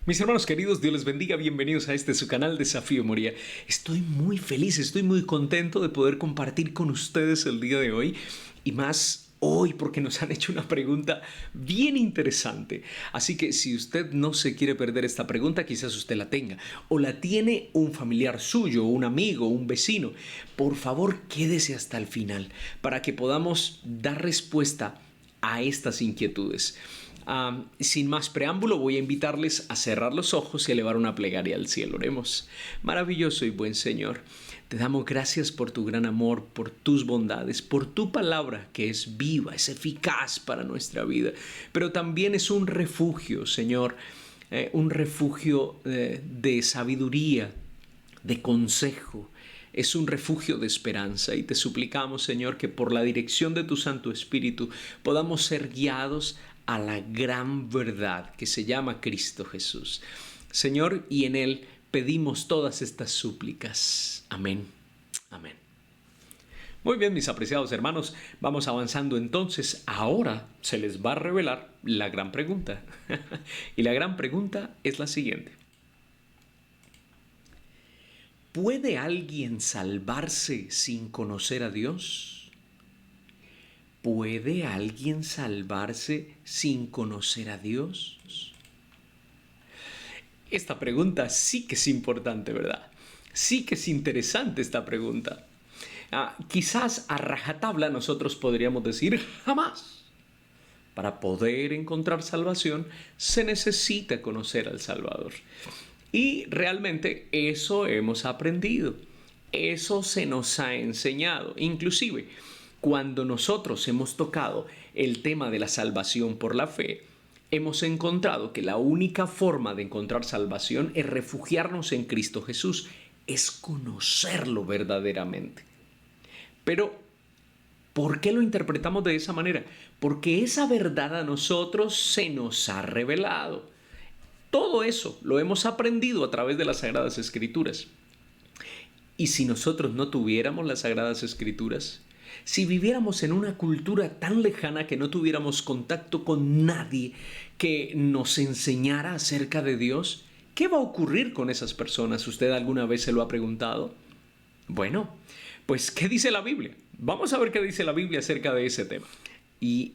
Mis hermanos queridos, Dios les bendiga, bienvenidos a su canal Desafío Moría. Estoy muy feliz, estoy muy contento de poder compartir con ustedes el día de hoy y más hoy porque nos han hecho una pregunta bien interesante. Así que si usted no se quiere perder esta pregunta, quizás usted la tenga o la tiene un familiar suyo, un amigo, un vecino. Por favor, quédese hasta el final para que podamos dar respuesta a estas inquietudes. Sin más preámbulo, voy a invitarles a cerrar los ojos y elevar una plegaria al cielo. Oremos. Maravilloso y buen Señor, te damos gracias por tu gran amor, por tus bondades, por tu palabra que es viva, es eficaz para nuestra vida, pero también es un refugio, Señor, un refugio de sabiduría, de consejo. Es un refugio de esperanza y te suplicamos, Señor, que por la dirección de tu Santo Espíritu podamos ser guiados a la gran verdad que se llama Cristo Jesús. Señor, y en Él pedimos todas estas súplicas. Amén. Amén. Muy bien, mis apreciados hermanos, vamos avanzando entonces. Ahora se les va a revelar la gran pregunta. Y la gran pregunta es la siguiente. ¿Puede alguien salvarse sin conocer a Dios? ¿Puede alguien salvarse sin conocer a Dios? Esta pregunta sí que es importante, ¿verdad? Sí que es interesante esta pregunta. Quizás a rajatabla nosotros podríamos decir jamás. Para poder encontrar salvación se necesita conocer al Salvador. Y realmente eso hemos aprendido, eso se nos ha enseñado. Inclusive, cuando nosotros hemos tocado el tema de la salvación por la fe, hemos encontrado que la única forma de encontrar salvación es refugiarnos en Cristo Jesús, es conocerlo verdaderamente. Pero, ¿por qué lo interpretamos de esa manera? Porque esa verdad a nosotros se nos ha revelado. Todo eso lo hemos aprendido a través de las Sagradas Escrituras. Y si nosotros no tuviéramos las Sagradas Escrituras, si viviéramos en una cultura tan lejana que no tuviéramos contacto con nadie que nos enseñara acerca de Dios, ¿qué va a ocurrir con esas personas? ¿Usted alguna vez se lo ha preguntado? Bueno, pues ¿qué dice la Biblia? Vamos a ver qué dice la Biblia acerca de ese tema. Y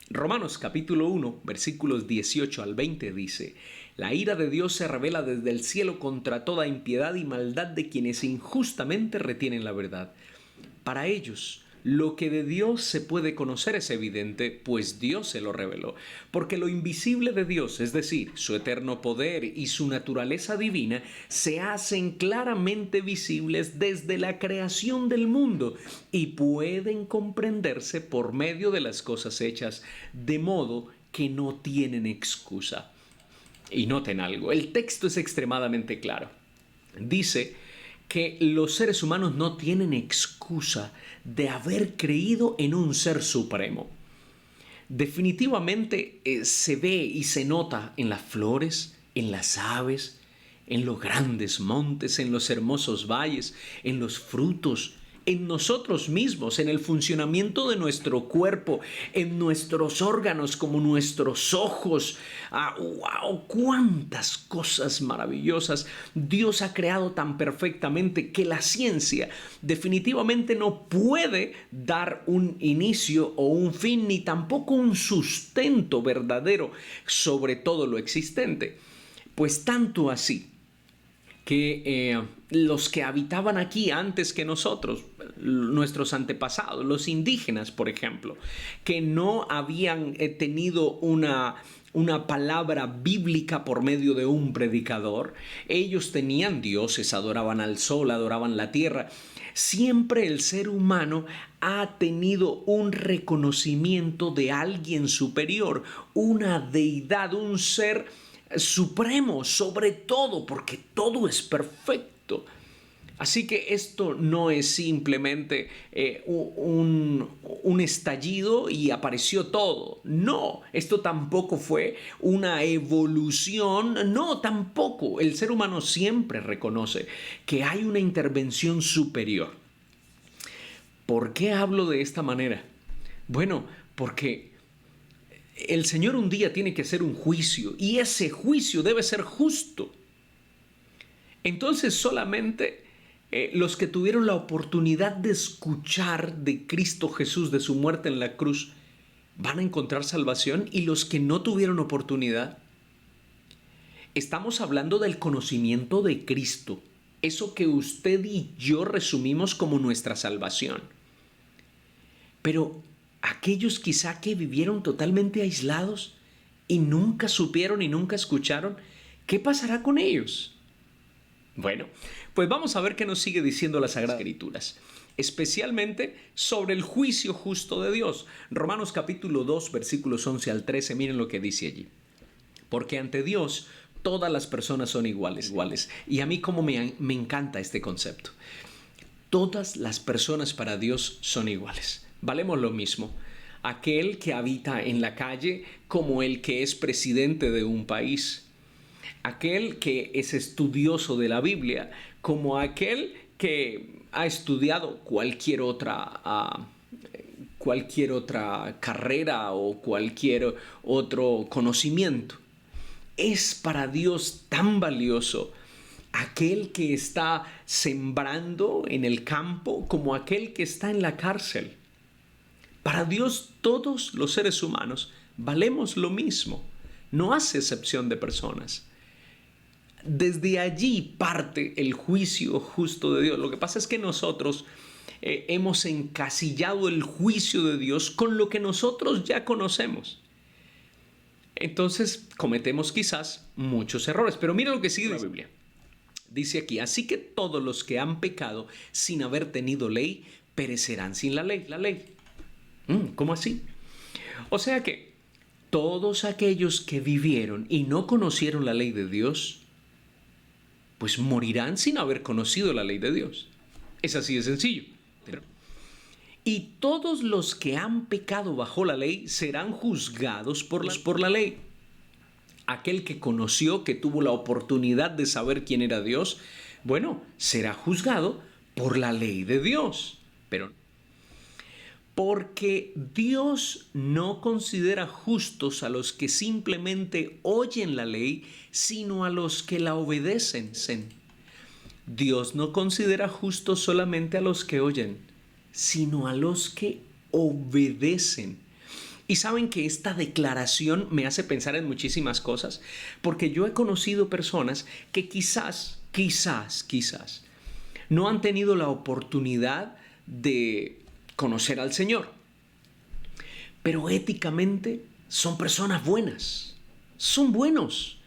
Romanos capítulo 1, versículos 18 al 20 dice: La ira de Dios se revela desde el cielo contra toda impiedad y maldad de quienes injustamente retienen la verdad. Para ellos, lo que de Dios se puede conocer es evidente, pues Dios se lo reveló. Porque lo invisible de Dios, es decir, su eterno poder y su naturaleza divina, se hacen claramente visibles desde la creación del mundo y pueden comprenderse por medio de las cosas hechas, de modo que no tienen excusa. Y noten algo, el texto es extremadamente claro. Dice que los seres humanos no tienen excusa de haber creído en un ser supremo. Definitivamente se ve y se nota en las flores, en las aves, en los grandes montes, en los hermosos valles, en los frutos, en nosotros mismos, en el funcionamiento de nuestro cuerpo, en nuestros órganos como nuestros ojos. ¡Wow! ¡Cuántas cosas maravillosas Dios ha creado tan perfectamente que la ciencia definitivamente no puede dar un inicio o un fin, ni tampoco un sustento verdadero sobre todo lo existente? Pues tanto así que los que habitaban aquí antes que nosotros, nuestros antepasados, los indígenas, por ejemplo, que no habían tenido una palabra bíblica por medio de un predicador, ellos tenían dioses, adoraban al sol, adoraban la tierra. Siempre el ser humano ha tenido un reconocimiento de alguien superior, una deidad, un ser supremo sobre todo, porque todo es perfecto. Así que esto no es simplemente un estallido y apareció todo. No, esto tampoco fue una evolución. No, tampoco. El ser humano siempre reconoce que hay una intervención superior. ¿Por qué hablo de esta manera? Bueno, porque el Señor un día tiene que hacer un juicio y ese juicio debe ser justo. Entonces solamente los que tuvieron la oportunidad de escuchar de Cristo Jesús, de su muerte en la cruz, van a encontrar salvación, y los que no tuvieron oportunidad. Estamos hablando del conocimiento de Cristo, eso que usted y yo resumimos como nuestra salvación. Pero aquellos quizá que vivieron totalmente aislados y nunca supieron y nunca escucharon, ¿qué pasará con ellos? Bueno, pues vamos a ver qué nos sigue diciendo las Sagradas Escrituras, especialmente sobre el juicio justo de Dios. Romanos capítulo 2, versículos 11 al 13, miren lo que dice allí. Porque ante Dios todas las personas son iguales. Y a mí como me encanta este concepto. Todas las personas para Dios son iguales. Valemos lo mismo. Aquel que habita en la calle como el que es presidente de un país. Aquel que es estudioso de la Biblia como aquel que ha estudiado cualquier otra carrera o cualquier otro conocimiento. Es para Dios tan valioso aquel que está sembrando en el campo como aquel que está en la cárcel. Para Dios todos los seres humanos valemos lo mismo. No hace excepción de personas. Desde allí parte el juicio justo de Dios. Lo que pasa es que nosotros hemos encasillado el juicio de Dios con lo que nosotros ya conocemos. Entonces cometemos quizás muchos errores. Pero mira lo que sigue la Biblia. Dice aquí, así que todos los que han pecado sin haber tenido ley, perecerán sin la ley. ¿Cómo así? O sea que todos aquellos que vivieron y no conocieron la ley de Dios, pues morirán sin haber conocido la ley de Dios. Es así de sencillo. Y todos los que han pecado bajo la ley serán juzgados por la ley. Aquel que conoció, que tuvo la oportunidad de saber quién era Dios, bueno, será juzgado por la ley de Dios. Pero porque Dios no considera justos a los que simplemente oyen la ley, sino a los que la obedecen. Dios no considera justos solamente a los que oyen, sino a los que obedecen. Y saben que esta declaración me hace pensar en muchísimas cosas, porque yo he conocido personas que quizás no han tenido la oportunidad de conocer al Señor, pero éticamente son personas buenas, son buenos,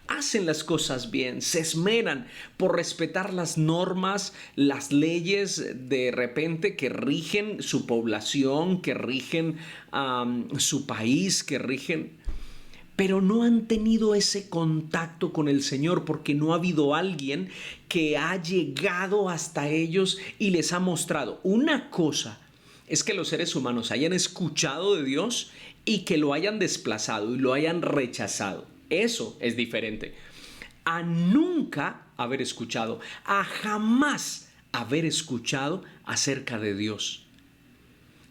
hacen las cosas bien, se esmeran por respetar las normas, las leyes de repente que rigen su población, que rigen su país, que rigen, pero no han tenido ese contacto con el Señor porque no ha habido alguien que ha llegado hasta ellos y les ha mostrado. Una cosa es que los seres humanos hayan escuchado de Dios y que lo hayan desplazado y lo hayan rechazado. Eso es diferente a nunca haber escuchado, a jamás haber escuchado acerca de Dios.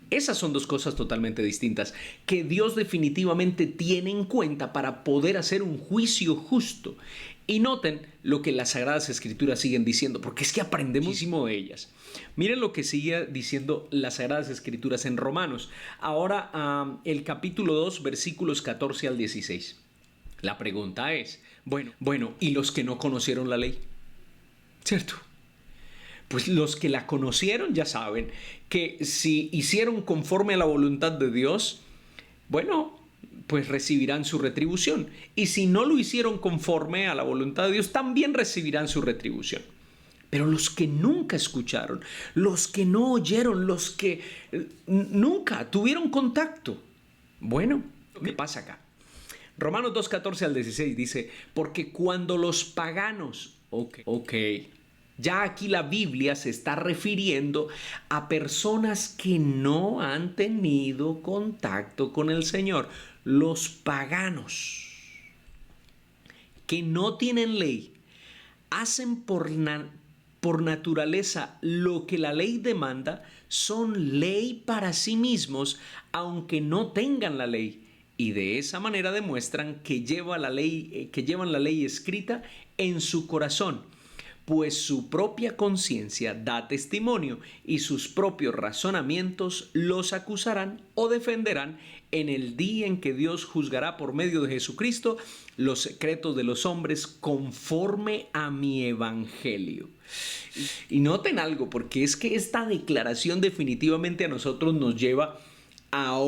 Esas son dos cosas totalmente distintas que Dios definitivamente tiene en cuenta para poder hacer un juicio justo. Y noten lo que las Sagradas Escrituras siguen diciendo, porque es que aprendemos muchísimo de ellas. Miren lo que sigue diciendo las Sagradas Escrituras en Romanos. Ahora el capítulo 2, versículos 14 al 16. La pregunta es, bueno, ¿y los que no conocieron la ley? ¿Cierto? Pues los que la conocieron ya saben que si hicieron conforme a la voluntad de Dios, bueno, pues recibirán su retribución. Y si no lo hicieron conforme a la voluntad de Dios, también recibirán su retribución. Pero los que nunca escucharon, los que no oyeron, los que nunca tuvieron contacto, bueno, ¿qué pasa acá? Romanos 2, 14 al 16 dice, porque cuando los paganos, ya aquí la Biblia se está refiriendo a personas que no han tenido contacto con el Señor. Los paganos que no tienen ley hacen por naturaleza lo que la ley demanda, son ley para sí mismos, aunque no tengan la ley. y de esa manera demuestran que llevan la ley escrita en su corazón, pues su propia conciencia da testimonio y sus propios razonamientos los acusarán o defenderán en el día en que Dios juzgará por medio de Jesucristo los secretos de los hombres conforme a mi evangelio. Y noten algo, porque es que esta declaración definitivamente a nosotros nos lleva a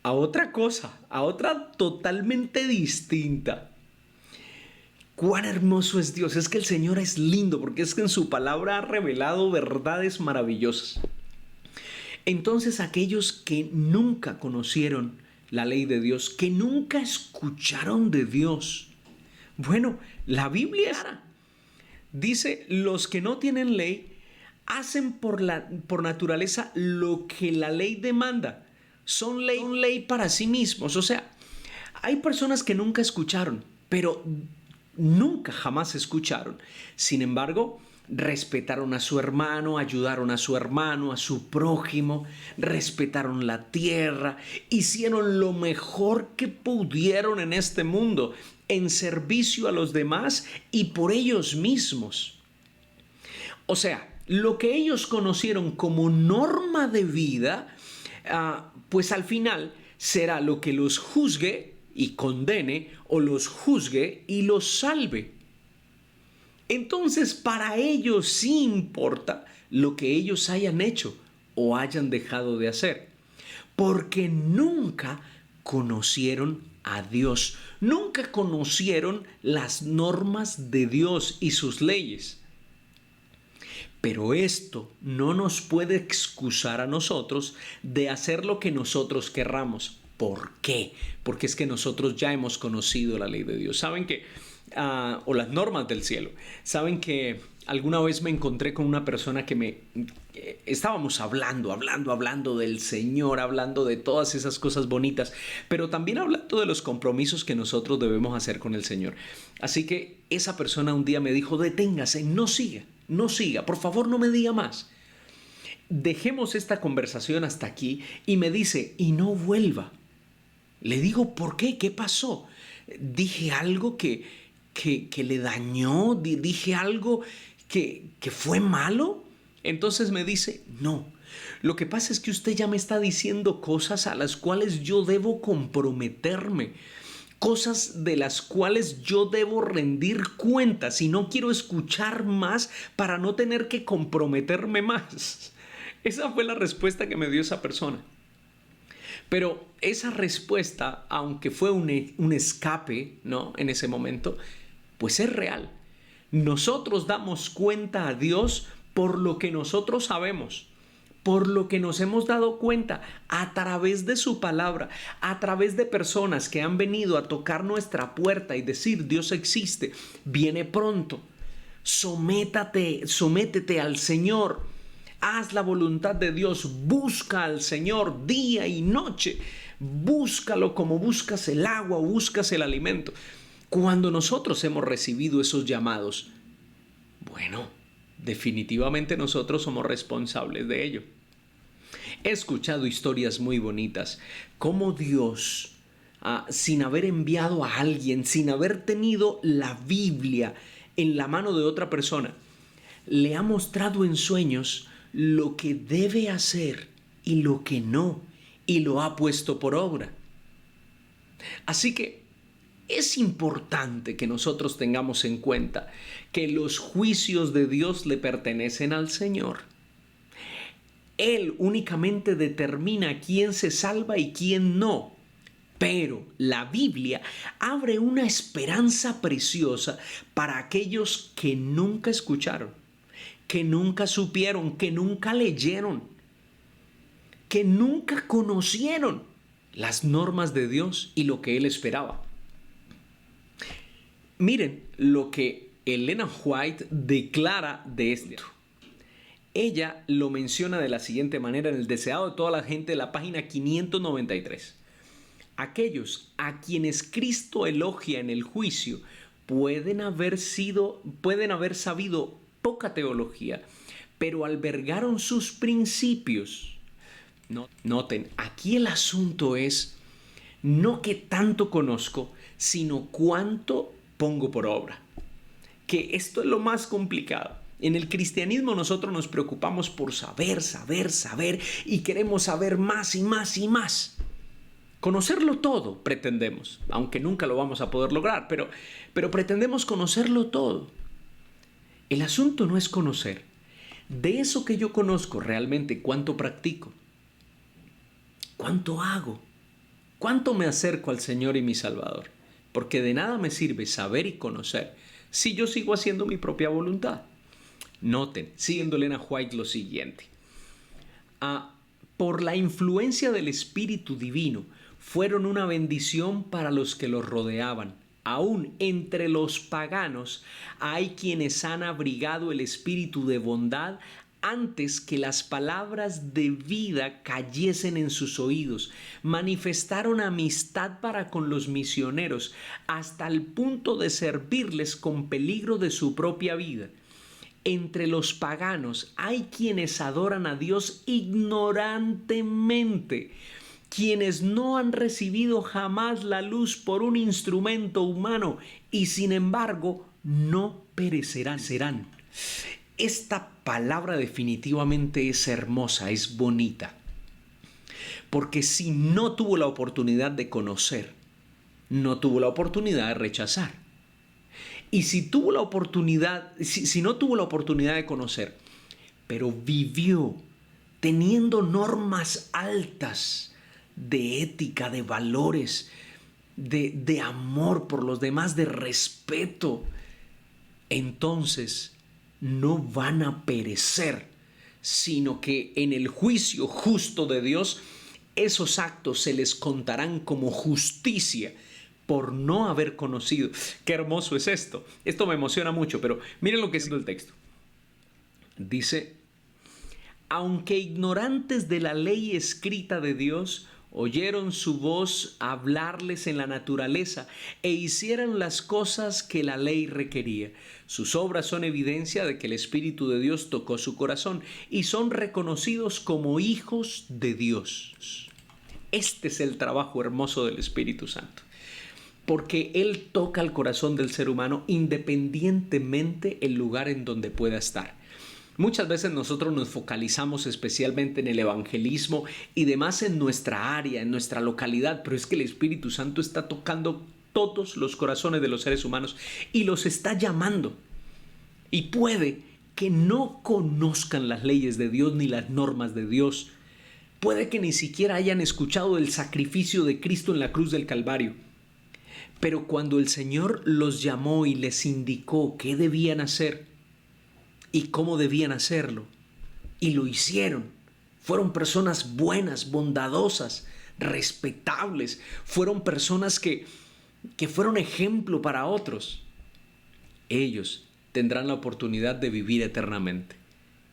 a otra cosa, a otra totalmente distinta. Cuán hermoso es Dios. Es que el Señor es lindo, porque es que en su palabra ha revelado verdades maravillosas. Entonces, aquellos que nunca conocieron la ley de Dios, que nunca escucharon de Dios, bueno, la Biblia dice: los que no tienen ley hacen por naturaleza lo que la ley demanda. Son ley para sí mismos. O sea, hay personas que nunca escucharon, pero nunca jamás escucharon. Sin embargo, respetaron a su hermano, ayudaron a su hermano, a su prójimo, respetaron la tierra, hicieron lo mejor que pudieron en este mundo en servicio a los demás y por ellos mismos. O sea, lo que ellos conocieron como norma de vida, pues al final será lo que los juzgue y condene, o los juzgue y los salve. Entonces, para ellos sí importa lo que ellos hayan hecho o hayan dejado de hacer, porque nunca conocieron a Dios, nunca conocieron las normas de Dios y sus leyes. Pero esto no nos puede excusar a nosotros de hacer lo que nosotros querramos. ¿Por qué? Porque es que nosotros ya hemos conocido la ley de Dios. Saben que, o las normas del cielo. Saben que alguna vez me encontré con una persona que estábamos hablando del Señor, hablando de todas esas cosas bonitas, pero también hablando de los compromisos que nosotros debemos hacer con el Señor. Así que esa persona un día me dijo: deténgase, no siga, por favor no me diga más. Dejemos esta conversación hasta aquí, y me dice: y no vuelva. Le digo: ¿por qué? ¿Qué pasó? ¿Dije algo que le dañó? ¿Dije algo que fue malo? Entonces me dice: no, lo que pasa es que usted ya me está diciendo cosas a las cuales yo debo comprometerme, cosas de las cuales yo debo rendir cuentas, y no quiero escuchar más para no tener que comprometerme más. Esa fue la respuesta que me dio esa persona. Pero esa respuesta, aunque fue un escape, ¿no?, en ese momento, pues es real. Nosotros damos cuenta a Dios por lo que nosotros sabemos, por lo que nos hemos dado cuenta a través de su palabra, a través de personas que han venido a tocar nuestra puerta y decir: Dios existe, viene pronto, sométete al Señor. Haz la voluntad de Dios, busca al Señor día y noche, búscalo como buscas el agua o buscas el alimento. Cuando nosotros hemos recibido esos llamados, bueno, definitivamente nosotros somos responsables de ello. He escuchado historias muy bonitas, cómo Dios, sin haber enviado a alguien, sin haber tenido la Biblia en la mano de otra persona, le ha mostrado en sueños lo que debe hacer y lo que no, y lo ha puesto por obra. Así que es importante que nosotros tengamos en cuenta que los juicios de Dios le pertenecen al Señor. Él únicamente determina quién se salva y quién no. Pero la Biblia abre una esperanza preciosa para aquellos que nunca escucharon, que nunca supieron, que nunca leyeron, que nunca conocieron las normas de Dios y lo que Él esperaba. Miren lo que Elena White declara de esto. Ella lo menciona de la siguiente manera en El deseado de toda la gente, de la página 593. Aquellos a quienes Cristo elogia en el juicio pueden haber sabido poca teología, pero albergaron sus principios. Noten, aquí el asunto es no qué tanto conozco, sino cuánto pongo por obra. Que esto es lo más complicado. En el cristianismo nosotros nos preocupamos por saber, saber, saber y queremos saber más y más y más. Conocerlo todo pretendemos, aunque nunca lo vamos a poder lograr, pero pretendemos conocerlo todo. El asunto no es conocer. De eso que yo conozco realmente, ¿cuánto practico? ¿Cuánto hago? ¿Cuánto me acerco al Señor y mi Salvador? Porque de nada me sirve saber y conocer si yo sigo haciendo mi propia voluntad. Noten, siguiendo Elena White, lo siguiente. Por la influencia del Espíritu Divino, fueron una bendición para los que los rodeaban. Aún entre los paganos hay quienes han abrigado el espíritu de bondad antes que las palabras de vida cayesen en sus oídos. Manifestaron amistad para con los misioneros hasta el punto de servirles con peligro de su propia vida. Entre los paganos hay quienes adoran a Dios ignorantemente, quienes no han recibido jamás la luz por un instrumento humano y sin embargo no perecerán, serán. Esta palabra definitivamente es hermosa, es bonita, porque si no tuvo la oportunidad de conocer, no tuvo la oportunidad de rechazar. Y si tuvo la oportunidad, si no tuvo la oportunidad de conocer, pero vivió teniendo normas altas de ética, de valores, de amor por los demás, de respeto, entonces no van a perecer, sino que en el juicio justo de Dios, esos actos se les contarán como justicia por no haber conocido. Qué hermoso es esto. Esto me emociona mucho, pero miren lo que es el texto. Dice, aunque ignorantes de la ley escrita de Dios, oyeron su voz hablarles en la naturaleza e hicieron las cosas que la ley requería. Sus obras son evidencia de que el Espíritu de Dios tocó su corazón y son reconocidos como hijos de Dios. Este es el trabajo hermoso del Espíritu Santo, porque Él toca el corazón del ser humano independientemente del lugar en donde pueda estar. Muchas veces nosotros nos focalizamos especialmente en el evangelismo y demás en nuestra área, en nuestra localidad, pero es que el Espíritu Santo está tocando todos los corazones de los seres humanos y los está llamando. Y puede que no conozcan las leyes de Dios ni las normas de Dios. Puede que ni siquiera hayan escuchado el sacrificio de Cristo en la cruz del Calvario. Pero cuando el Señor los llamó y les indicó qué debían hacer y cómo debían hacerlo, y lo hicieron, fueron personas buenas, bondadosas, respetables, fueron personas que fueron ejemplo para otros. Ellos tendrán la oportunidad de vivir eternamente.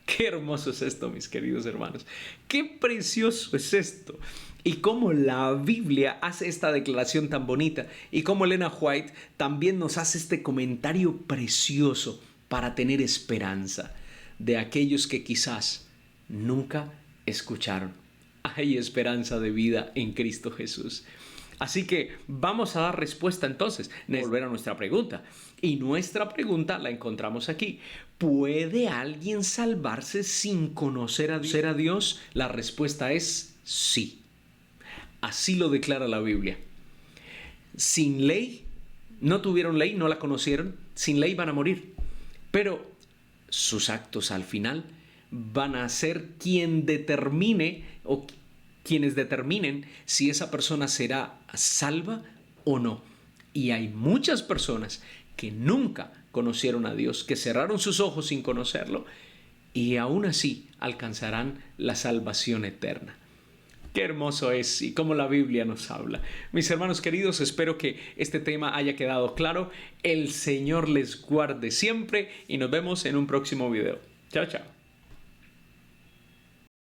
Qué hermoso es esto, mis queridos hermanos. Qué precioso es esto. Y cómo la Biblia hace esta declaración tan bonita. Y cómo Elena White también nos hace este comentario precioso para tener esperanza de aquellos que quizás nunca escucharon. Hay esperanza de vida en Cristo Jesús. Así que vamos a dar respuesta entonces, volver a nuestra pregunta. Y nuestra pregunta la encontramos aquí. ¿Puede alguien salvarse sin conocer a Dios? La respuesta es sí. Así lo declara la Biblia. Sin ley, no tuvieron ley, no la conocieron. Sin ley van a morir. Pero sus actos al final van a ser quien determine o quienes determinen si esa persona será salva o no. Y hay muchas personas que nunca conocieron a Dios, que cerraron sus ojos sin conocerlo y aún así alcanzarán la salvación eterna. Qué hermoso es y cómo la Biblia nos habla. Mis hermanos queridos, espero que este tema haya quedado claro. El Señor les guarde siempre y nos vemos en un próximo video. Chao, chao.